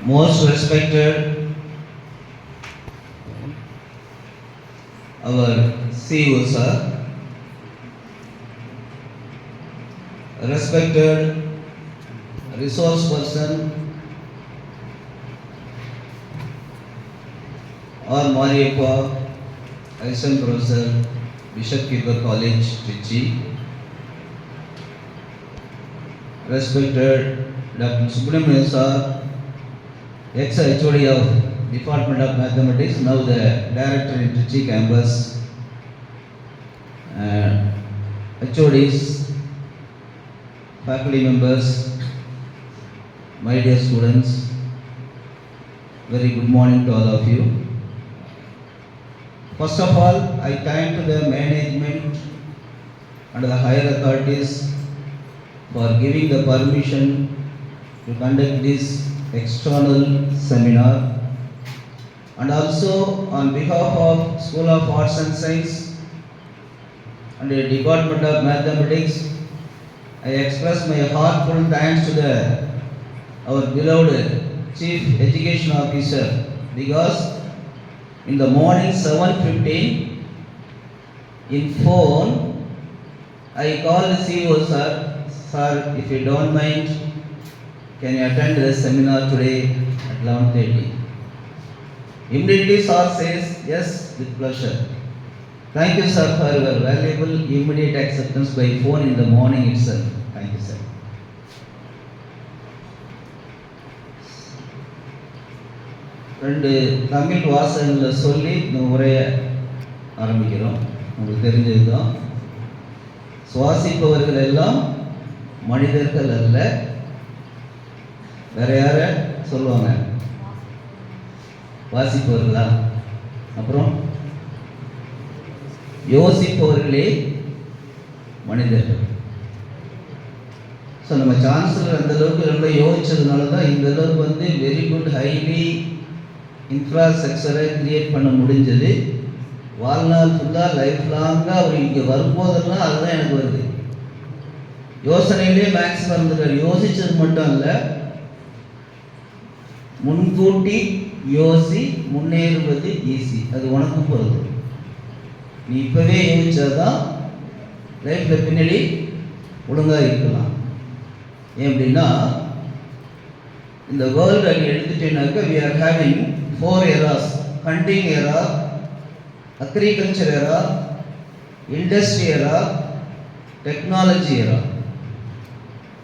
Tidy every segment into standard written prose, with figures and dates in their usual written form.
Most respected our CEO sir, respected resource person or Mariappa, Assistant Professor, Bishop Keeper College, Trichy, respected Dr. Subramanian sir, ex-HOD of Department of Mathematics, now the Director in Trichy campus, HODs, faculty members, my dear students, very good morning to all of you. First of all, I thank to the management and the higher authorities for giving the permission to conduct this external seminar, and also on behalf of School of Arts and Science and the Department of Mathematics, I express my heartfelt thanks to our beloved Chief Education Officer, because in the morning 7:15 in phone I called the CEO sir, if you don't mind, can you attend the seminar today at 11:30? Immediately sir says, yes, with pleasure. Thank you sir for your valuable immediate acceptance by phone in the morning itself. Thank you sir. ரெண்டு தமிழ் வாசகங்களை சொல்லி இந்த உரையை ஆரம்பிக்கிறோம். உங்களுக்கு தெரிஞ்சது தான், சுவாசிப்பவர்கள் எல்லாம் மனிதர்கள் அல்ல. வேற யார சொல்லுவாங்க? வாசிப்பவர்களா? அப்புறம் யோசிப்பவர்களே மனிதர்கள். ஸோ நம்ம சான்சலர் அந்த அளவுக்கு ரொம்ப யோசிச்சதுனால தான் இந்த அளவுக்கு வெரி குட் ஹைலி இன்ஃப்ராஸ்ட்ரக்சரை கிரியேட் பண்ண முடிஞ்சது. வாழ்நாள் ஃபுல்லாக லைஃப் லாங்காக அவர் இங்கே வரும்போதெல்லாம் அதுதான் எனக்கு வருது. யோசனையிலே மேக்ஸிமம் இருந்துட்டார். யோசிச்சது மட்டும் இல்லை, முன்கூட்டி யோசி, முன்னேறுவது ஈஸி. அது உனக்கும் பொறுத்து. நீ இப்போவே யோசிச்சாதான் லைஃப்பில் பின்னாடி ஒழுங்காக இருக்கலாம். ஏன் அப்படின்னா, இந்த வேர்ல்டு அங்கே எடுத்துட்டேன்னாக்கா we are having 4 eras: hunting era, agriculture era, industry era, technology era.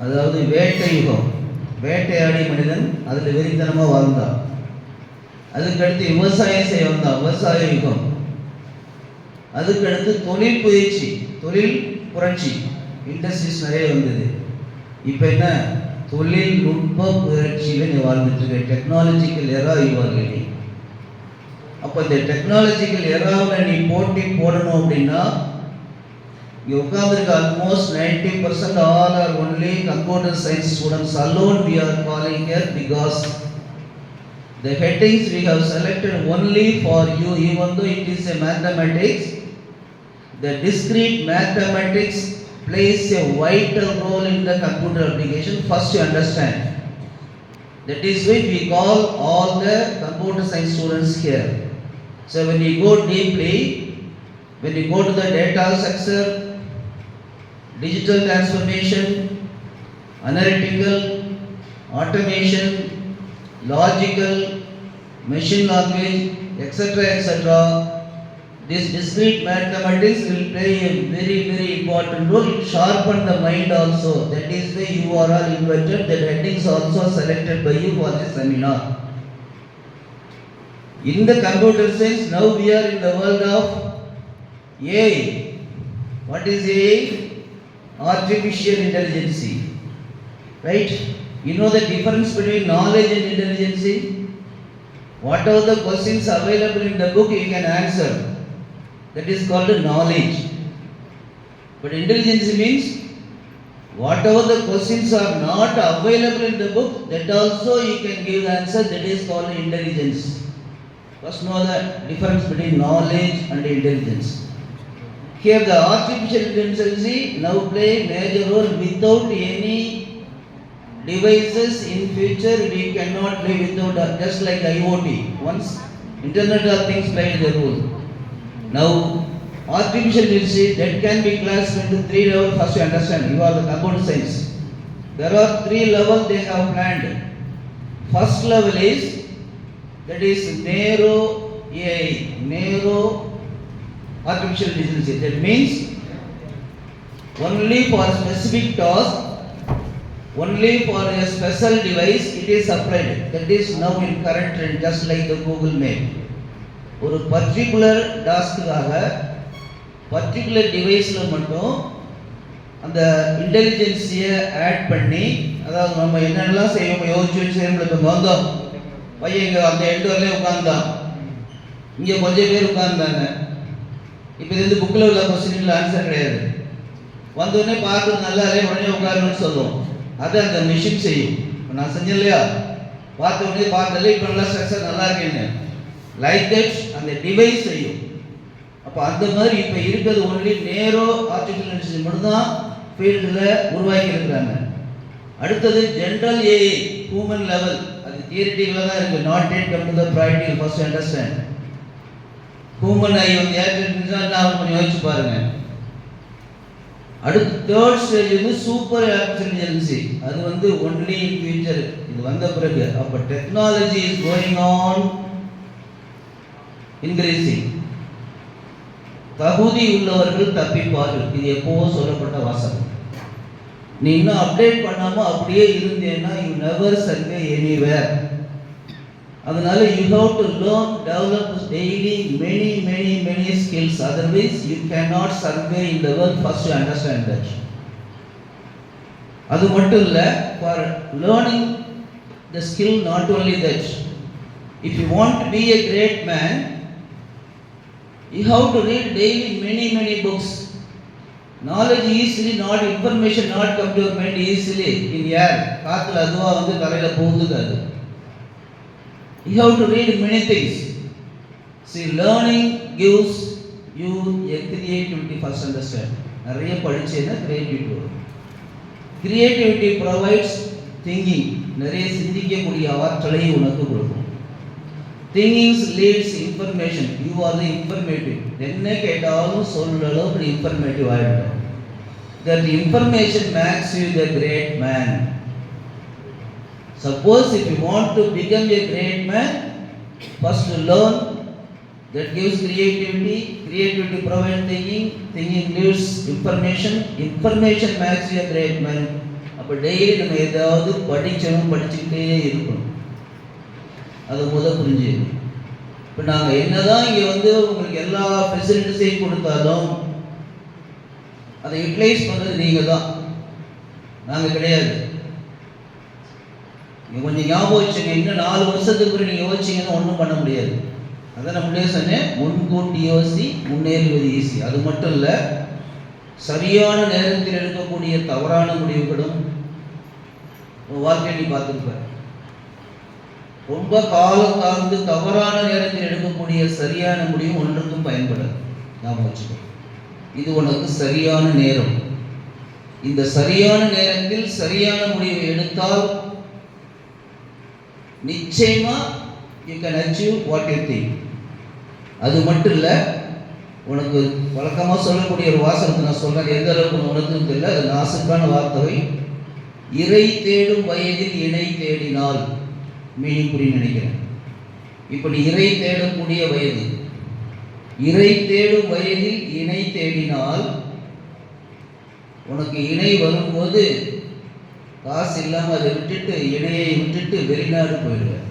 அதாவது வேட்டை யுகம், வேட்டையாடி மனிதன் அதில் வெறித்தனமாக வாழ்ந்தான். அதுக்கடுத்து விவசாயம் செய்ய வந்தான், விவசாய யுகம். அதுக்கடுத்து தொழில் புரட்சி, தொழில் புரட்சி, இண்டஸ்ட்ரீஸ் நிறைய வந்தது. இப்போ என்ன? தொழில்நுட்ப புரட்சியில் நீ வாழ்ந்துட்டு இருக்க. டெக்னாலஜிக்கல் எரா யுவார்களே. அப்போ இந்த டெக்னாலஜிக்கல் எராவில் நீ போட்டி போடணும் அப்படின்னா, இங்கே உட்காந்துருக்க almost 90% all R only computer science students alone we are calling here, because the headings we have selected only for you, even though it is a mathematics, the discrete mathematics plays a vital role in the computer application. First you understand. That is why we call all the computer science students here. So when you go deeply, when you go to the data structure, digital transformation, analytical, automation, logical, machine language, etc., this discrete mathematics will play a very, very important role. It sharpen the mind also. That is why you are all invited. The headings also selected by you for this seminar. In the computer science, now we are in the world of AI. What is AI? Artificial intelligence. Right? You know the difference between knowledge and intelligence? Whatever the questions available in the book, you can answer. That is called knowledge. But intelligence means whatever the questions are not available in the book, that also you can give the answer. That is called intelligence. First know the difference between knowledge and intelligence. Here the artificial intelligence now play major role without any devices in future we cannot live without, just like IoT. Once Internet of Things played the role. Now artificial intelligence that can be classified into 3 levels. First you understand, you are the computer science. There are 3 levels they have planned. First level is, that is narrow AI, narrow artificial intelligence. That means only for specific task, only for a special device it is applied. That is now in current trend, just like the Google Map. ஒரு particular டாஸ்க்குக்காக particular டிவைஸில் மட்டும் அந்த இன்டெலிஜென்ஸியை add பண்ணி, அதாவது நம்ம என்னென்னலாம் செய்வோம் யோசிச்சு வச்சு செய்யணும். இப்போ வந்தோம் பையன் இங்கே அந்த எண்டு வரலையே உட்கார்ந்தான், இங்கே கொஞ்சம் பேர் உட்கார்ந்தாங்க. இப்போ இது வந்து புக்கில் உள்ள கொஸ்டினில் ஆன்சர் கிடையாது. வந்தோடனே பார்த்து நல்லா இல்லையே உடனே உட்காரணும்னு சொல்லுவோம். அதை அந்த மிஷின் செய்யும். இப்போ நான் செஞ்சேன் இல்லையா, பார்த்த உடனே பார்த்ததில்ல இப்போ நல்லா ஸ்ட்ரக்சர் நல்லா இருக்கேன்னு, லைக் தட் அந்த டிவைஸ் செய்யும். அப்போ அந்த மாதிரி இப்போ இருக்கிறது ஒன்லி நேரோ ஆர்டிஃபிஷியல் இன்டெலிஜென்ஸ் மட்டும்தான் ஃபீல்டில் உருவாக்கி இருக்கிறாங்க. அடுத்தது ஜென்ரல் ஏஐ, ஹியூமன் லெவல். அது தியரிட்டிக்கலாக தான் இருக்குது, not yet come to the practical. First understand. Human ஐ வந்து ஏற்கனவே கொஞ்சம் யோசிச்சு பாருங்க. அடுத்து தேர்ட் ஸ்டேஜ் வந்து சூப்பர் ஆர்டிஃபிஷியல் இன்டெலிஜென்ஸ். அது வந்து ஒன்லி இன் ஃபியூச்சர், இது வந்த பிறகு. அப்போ technology is going on increasing. தகுதி உள்ளவர்கள் தப்பிப்பார்கள், இது எப்போவோ சொல்லப்பட்ட வாசகம். நீ இன்னும் அப்டேட் பண்ணாமல் அப்படியே இருந்தேன்னா யூ நெவர் சர்வே எனிவேர். அதனால you have to learn, develop daily many skills, otherwise you cannot survey in the world. First you understand that. அது மட்டும் இல்லை, for learning the skill, not only that, if you want to be a great man, you have to read daily many books. Knowledge easily, not information not come to your mind easily in air. காத்துல அதுவா வந்து தலையில போகுது. அது you have to read many things. See, learning gives you a creativity. First understand, நிறைய படிச்சேன்னா creativity வரும். Creativity provides thinking, நிறைய சிந்திக்கக்கூடிய ஆற்றலை உனக்கு கொடுக்கும். Thinking leads information. You are the informative. என்ன கேட்டாலும் சொல்ற அளவுக்கு informative ஆயிடும். That information makes you the great man. Suppose if you want to become a great man, first learn. That gives creativity. Creativity provides thinking. Thinking leads information. Information makes you a great man. அப்போ daily நம்ம ஏதாவது படிச்சுக்கிட்டே இருக்கணும். அதை புரிஞ்சு. இப்போ நாங்கள் என்னதான் இங்கே வந்து உங்களுக்கு எல்லா ஃபெசிலிட்டிஸையும் கொடுத்தாலும் அதை யூட்டிலைஸ் பண்ணுறது நீங்கள் தான், நாங்கள் கிடையாது. நீங்கள் கொஞ்சம் ஞாபகம் வச்சுங்க, இன்னும் 4 வருஷத்துக்கு நீங்கள் யோசிச்சிங்கன்னா ஒன்றும் பண்ண முடியாது. அதான் நம்மளே சொன்னேன், முன்கூட்டி யோசி, முன்னேறுவது ஈஸி. அது மட்டும் இல்லை, சரியான நேரத்தில் எடுக்கக்கூடிய தவறான முடிவுகளும் வாழ்க்கையை நீ பார்த்துருப்ப. ரொம்ப காலம் தாழ்ந்து தவறான நேரத்தில் எடுக்கக்கூடிய சரியான முடிவு ஒன்றுக்கும் பயன்படாது. ஞாபகம் வச்சுக்கோ, இது உனக்கு சரியான நேரம். இந்த சரியான நேரத்தில் சரியான முடிவை எடுத்தால் நிச்சயமா you can achieve what you think. அது மட்டும் இல்லை, உனக்கு வழக்கமாக சொல்லக்கூடிய ஒரு வாசகத்தை நான் சொல்கிறேன், எந்த அளவுக்கு உனக்கு தெரியல, அது நாசுக்கான வார்த்தை. இறை தேடும் வயதில் இணை தேடினால், மீனிங் புரியும் நினைக்கிறேன். இப்படி இறை தேடக்கூடிய வயது, இறை தேடும் வயதில் இணை தேடினால், உனக்கு இணை வரும்போது காசு இல்லாமல் அதை விட்டுட்டு, இணையை விட்டுட்டு வெளிநாடு போயிடுவேன்.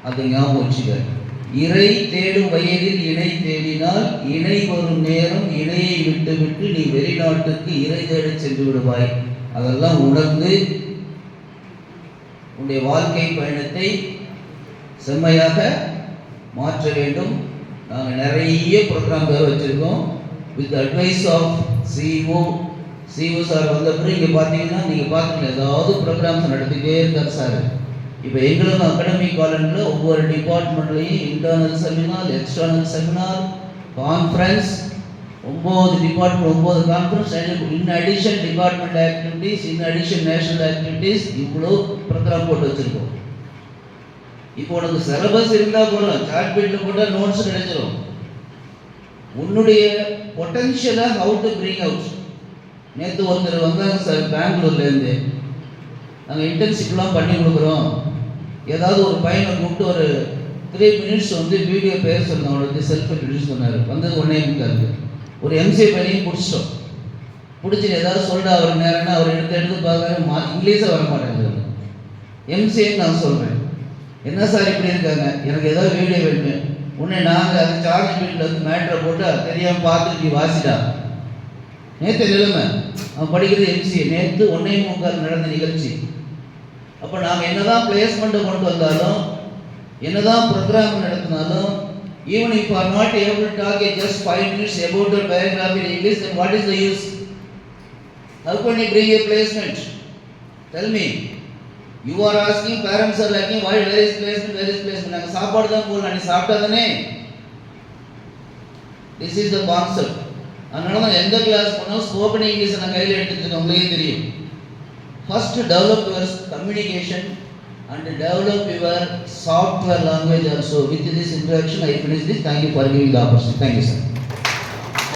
அதை ஞாபகம் வச்சுக்க. இறை தேடும் வயதில் இணை தேடினால், இணை வரும் நேரம் இணையை விட்டு விட்டு நீ வெளிநாட்டுக்கு இறை தேட சென்று விடுவாய். அதெல்லாம் உணர்ந்து உன்னுடைய வாழ்க்கை பயணத்தை செம்மையாக மாற்ற வேண்டும். நாங்கள் நிறைய ப்ரோக்ராம் வேறு வச்சுருக்கோம். With advice of CO sir வந்த பிறகு இங்கே பார்த்தீங்கன்னா நீங்கள் பார்த்தீங்கன்னா ஏதாவது ப்ரோக்ராம்ஸ் நடத்திக்கிட்டே இருக்கார் சார். இப்போ எங்களுக்கு அகாடமிக் காலண்டில் ஒவ்வொரு டிபார்ட்மெண்ட்லேயும் internal seminar, external seminar, conference, 9 department 9 conference. In addition department activities, in addition national activities, இவ்வளோ ப்ரோக்ராம் போட்டு வச்சுருக்கோம். இப்போ உனக்கு சிலபஸ் இருந்தால் போகலாம், சார்ட் பீட்டில் போட்டால் நோட்ஸ் கிடைச்சிடும். உன்னுடைய பொட்டன்ஷியலை ஹவு டு பிரிங் அவுட். நேற்று ஒருத்தர் வந்தாங்க சார் பெங்களூர்லேருந்து, நாங்கள் இன்டர்ன்ஷிப்லாம் பண்ணி கொடுக்குறோம், ஏதாவது ஒரு பையனை கூப்பிட்டு ஒரு 3 minutes வீடியோ பேர் சொன்னோம், அவனுக்கு செல்ஃப் இன்ட்ரடியூஸ் பண்ணார். வந்தது ஒன்றே இருக்காது, ஒரு எம்சிஏ பையனையும் பிடிச்சிட்டோம். பிடிச்சி ஏதாவது சொல்லிட்டு அவர் நேரம்னா அவர் எடுத்து பார்க்குறாரு, இங்கிலீஷே வர மாட்டேங்குது. எம்சிஏன்னு நான் சொல்கிறேன், என்ன சார் இப்படி இருக்காங்க, எனக்கு ஏதாவது வீடியோ வேணும். உடனே நாங்கள் அந்த சார்ஜ் பீட்டில் மேட்ரை போட்டு தெரியாமல் பார்த்துட்டு வாசிட்டா. நேற்று நிலைமை அவன் படிக்கிறது எம்சிஏ, நேற்று 1:45 நடந்த நிகழ்ச்சி. அப்போ நாங்கள் என்னதான் பிளேஸ்மெண்ட்டை கொண்டு வந்தாலும், என்னதான் ப்ரோக்ராம் நடத்தினாலும், even if you are not able to talk in just 5 minutes about your biography in English, then what is the use? How can you bring a placement? Tell me. You are asking, parents are asking, why where is placement, where is placement? நாங்கள் சாப்பாடு தான் போகலாம், நீ சாப்பிட்டா தானே. This is the concept. அதனால தான் எந்த கிளாஸ் போனாலும் ஸ்போக்கன் இங்கிலீஷை நான் கையில் எடுத்துட்டு உங்களுக்கே தெரியும். First develop your communication and develop your software language also. With this introduction I finish this. Thank you for giving the opportunity. Thank you, sir.